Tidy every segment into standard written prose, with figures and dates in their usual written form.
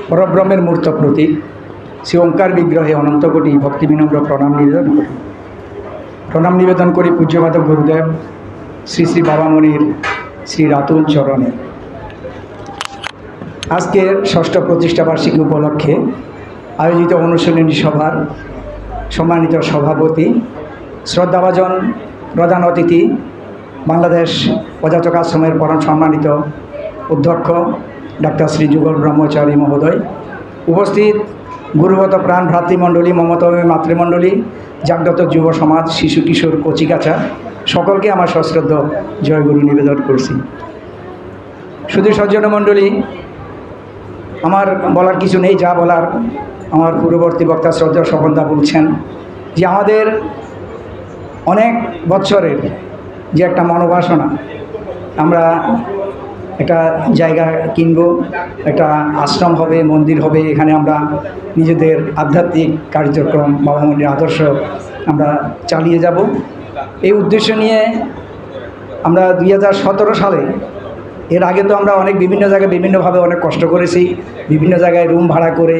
পরব্রহ্মের মূর্ত প্রতীক শ্রী ওঙ্কার বিগ্রহে অনন্ত কোটি ভক্তি বিনম্র প্রণাম নিবেদন করি পূজ্যপাদ গুরুদেব শ্রী শ্রী বাবামণির শ্রী রাতুল চরণে। আজকের ষষ্ঠ প্রতিষ্ঠাবার্ষিকী উপলক্ষে আয়োজিত অনুশীলনী সভার সম্মানিত সভাপতি, শ্রদ্ধাভাজন প্রধান অতিথি, বাংলাদেশ প্রজাতক আশ্রমের পরম সম্মানিত অধ্যক্ষ ডাক্তার শ্রী যুগল ব্রহ্মচারী মহোদয়, উপস্থিত গুরুগত প্রাণ ভ্রাতৃমণ্ডলী, মমতাময়ী মাতৃমণ্ডলী, জাগ্রত যুব সমাজ, শিশু কিশোর কচিকাচা সকলকে আমার সশ্রদ্ধ জয়গুরু নিবেদন করছি। শুধু সজ্জন মণ্ডলী, আমার বলার কিছু নেই, যা বলার আমার পূর্ববর্তী বক্তা শ্রদ্ধা স্বপনদা বলছেন যে আমাদের অনেক বছরের যে একটা মনোবাসনা, আমরা একটা জায়গা কিনব, একটা আশ্রম হবে, মন্দির হবে, এখানে আমরা নিজেদের আধ্যাত্মিক কার্যক্রম বাবামণির আদর্শ আমরা চালিয়ে যাব। এই উদ্দেশ্য নিয়ে আমরা 2017 সালে, এর আগে তো আমরা অনেক বিভিন্ন জায়গায় বিভিন্নভাবে অনেক কষ্ট করেছি, বিভিন্ন জায়গায় রুম ভাড়া করে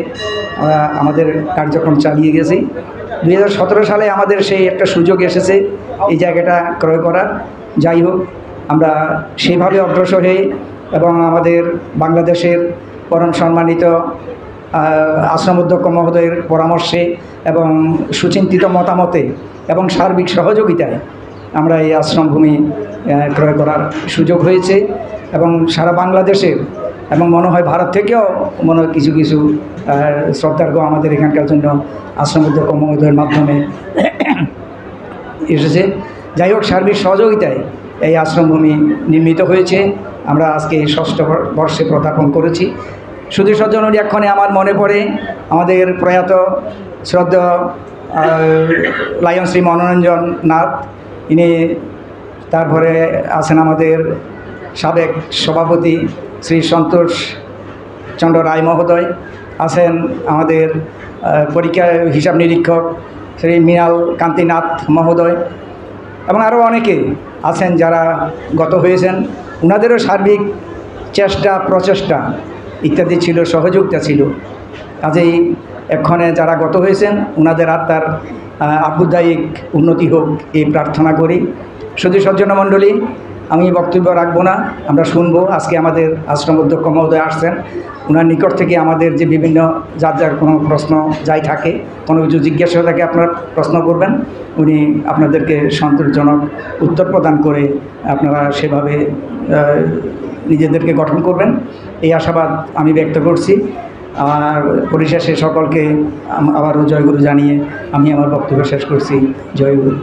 আমাদের কার্যক্রম চালিয়ে গেছি। 2017 সালে আমাদের সেই একটা সুযোগ এসেছে এই জায়গাটা ক্রয় করার। যাই হোক, আমরা সেইভাবে অগ্রসর হয়ে এবং আমাদের বাংলাদেশের পরম সম্মানিত আশ্রম অধ্যক্ষ মহোদয়ের পরামর্শে এবং সুচিন্তিত মতামতে এবং সার্বিক সহযোগিতায় আমরা এই আশ্রমভূমি ক্রয় করার সুযোগ হয়েছে এবং সারা বাংলাদেশের এবং মনে হয় ভারত থেকেও মনে হয় কিছু কিছু শ্রদ্ধার্ঘ আমাদের এখানকার জন্য আশ্রম অধ্যক্ষ মহোদয়ের মাধ্যমে এসেছে। যাই হোক, সার্বিক সহযোগিতায় এই আশ্রমভূমি নির্মিত হয়েছে। আমরা আজকে ষষ্ঠ বর্ষে পদার্পণ করেছি। শুধু সজ্জনরী এক্ষণে আমার মনে পড়ে আমাদের প্রয়াত শ্রদ্ধা লায়ন শ্রী মনোরঞ্জন নাথ, ইনি, তারপরে আছেন আমাদের সাবেক সভাপতি শ্রী সন্তোষ চন্দ্র রায় মহোদয়, আছেন আমাদের পরীক্ষা হিসাব নিরীক্ষক শ্রী মৃণাল কান্তিনাথ মহোদয় এবং আরও অনেকে আছেন যারা গত হয়েছেন। ওনাদেরও সার্বিক চেষ্টা প্রচেষ্টা ইত্যাদি ছিল, সহযোগিতা ছিল। কাজেই এক্ষণে যারা গত হয়েছেন ওনাদের আত্মার আভ্যুদয়িক উন্নতি হোক এই প্রার্থনা করি। শুধু সজ্জন মণ্ডলী, আমি বক্তব্য রাখবো না, আমরা শুনবো। আজকে আমাদের আশ্রম অধ্যক্ষ মহোদয় আসছেন, ওনার নিকট থেকে আমাদের যে বিভিন্ন যার যার কোনো প্রশ্ন যাই থাকে, কোনো কিছু জিজ্ঞাসা থাকে আপনারা প্রশ্ন করবেন, উনি আপনাদেরকে সন্তোষজনক উত্তর প্রদান করে আপনারা সেভাবে নিজেদেরকে গঠন করবেন, এই আশাবাদ আমি ব্যক্ত করছি। আর পরিশেষে সকলকে আবারও জয়গুরু জানিয়ে আমি আমার বক্তব্য শেষ করছি। জয়গুরু।